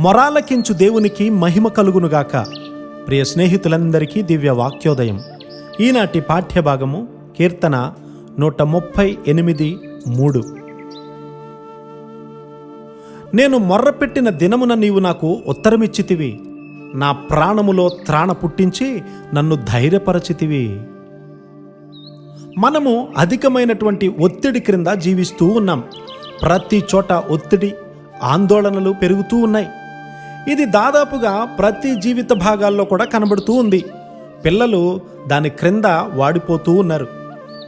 మొరాలకించు దేవునికి మహిమ కలుగునుగాక. ప్రియ స్నేహితులందరికీ దివ్య వాక్యోదయం. ఈనాటి పాఠ్యభాగము కీర్తన 138:3. నేను మొర్రపెట్టిన దినమున నీవు నాకు ఉత్తరమిచ్చితివి, నా ప్రాణములో త్రాణ పుట్టించి నన్ను ధైర్యపరచితివి. మనము అధికమైనటువంటి ఒత్తిడి క్రింద జీవిస్తూ ఉన్నాం. ప్రతి చోట ఒత్తిడి, ఆందోళనలు పెరుగుతూ ఉన్నాయి. ఇది దాదాపుగా ప్రతి జీవిత భాగాల్లో కూడా కనబడుతూ ఉంది. పిల్లలు దాని క్రింద వాడిపోతూ ఉన్నారు.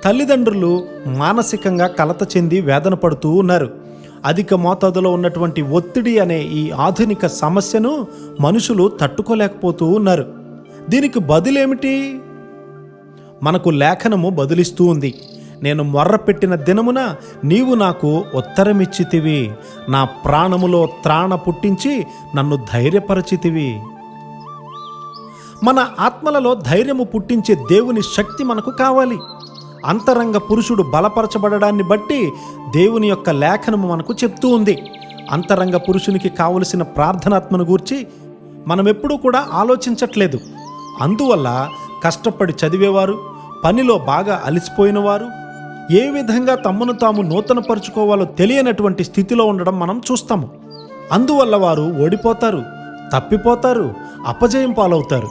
తల్లిదండ్రులు మానసికంగా కలత చెంది వేదన పడుతూ ఉన్నారు. అధిక మోతాదులో ఉన్నటువంటి ఒత్తిడి అనే ఈ ఆధునిక సమస్యను మనుషులు తట్టుకోలేకపోతూ ఉన్నారు. దీనికి బదులేమిటి? మనకు లేఖనము బదులిస్తూ ఉంది. నేను మొర్రపెట్టిన దినమున నీవు నాకు ఉత్తరమిచ్చితివి, నా ప్రాణములో త్రాణ పుట్టించి నన్ను ధైర్యపరచితివి. మన ఆత్మలలో ధైర్యము పుట్టించే దేవుని శక్తి మనకు కావాలి. అంతరంగ పురుషుడు బలపరచబడడాన్ని బట్టి దేవుని యొక్క లేఖనము మనకు చెప్తూ ఉంది. అంతరంగ పురుషునికి కావలసిన ప్రార్థనాత్మను గూర్చి మనం ఎప్పుడూ కూడా ఆలోచించట్లేదు. అందువల్ల కష్టపడి చదివేవారు, పనిలో బాగా అలసిపోయిన వారు ఏ విధంగా తమను తాము నూతనపరుచుకోవాలో తెలియనటువంటి స్థితిలో ఉండడం మనం చూస్తాము. అందువల్ల వారు ఓడిపోతారు, తప్పిపోతారు, అపజయం పాలవుతారు.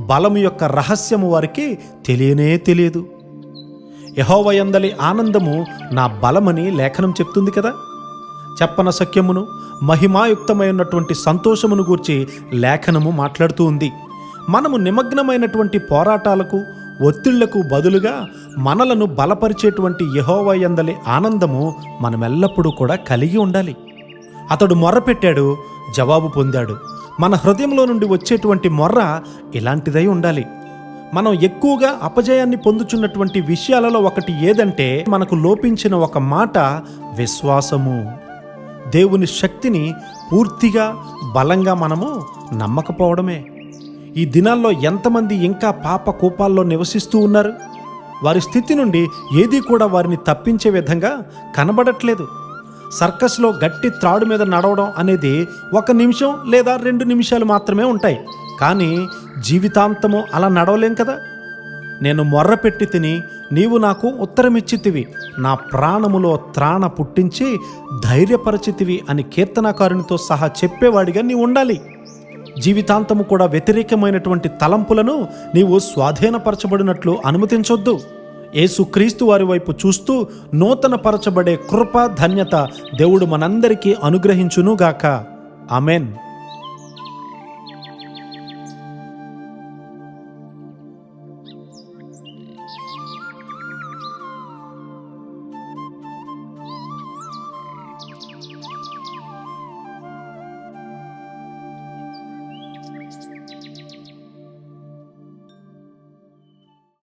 బలము యొక్క రహస్యము వారికి తెలియనే తెలియదు. యెహోవా యందలి ఆనందము నా బలమని లేఖనం చెప్తుంది కదా. చెప్పన సఖ్యమును మహిమాయుక్తమైనటువంటి సంతోషమును గూర్చి లేఖనము మాట్లాడుతూ ఉంది. మనము నిమగ్నమైనటువంటి పోరాటాలకు, ఒత్తిళ్లకు బదులుగా మనలను బలపరిచేటువంటి యెహోవా యందలి ఆనందము మనమెల్లప్పుడూ కూడా కలిగి ఉండాలి. అతడు మొర్రపెట్టాడు, జవాబు పొందాడు. మన హృదయంలో నుండి వచ్చేటువంటి మొర్ర ఇలాంటిదై ఉండాలి. మనం ఎక్కువగా అపజయాన్ని పొందుచున్నటువంటి విషయాలలో ఒకటి ఏదంటే, మనకు లోపించిన ఒక మాట విశ్వాసము. దేవుని శక్తిని పూర్తిగా బలంగా మనము నమ్మకపోవడమే. ఈ దినాల్లో ఎంతమంది ఇంకా పాప కూపాల్లో నివసిస్తూ ఉన్నారు. వారి స్థితి నుండి ఏదీ కూడా వారిని తప్పించే విధంగా కనబడట్లేదు. సర్కస్లో గట్టి త్రాడు మీద నడవడం అనేది 1 నిమిషం లేదా 2 నిమిషాలు మాత్రమే ఉంటాయి. కానీ జీవితాంతము అలా నడవలేం కదా. నేను మొర్రపెట్టి తిని నీవు నాకు ఉత్తరమిచ్చితివి, నా ప్రాణములో త్రాణ పుట్టించి ధైర్యపరచితివి అని కీర్తనాకారునితో సహా చెప్పేవాడిగా నీవు ఉండాలి. జీవితాంతము కూడా వ్యతిరేకమైనటువంటి తలంపులను నీవు స్వాధీనపరచబడినట్లు అనుమతించొద్దు. యేసుక్రీస్తు వారి వైపు చూస్తూ నూతనపరచబడే కృప, ధన్యత దేవుడు మనందరికీ అనుగ్రహించునుగాక. ఆమెన్.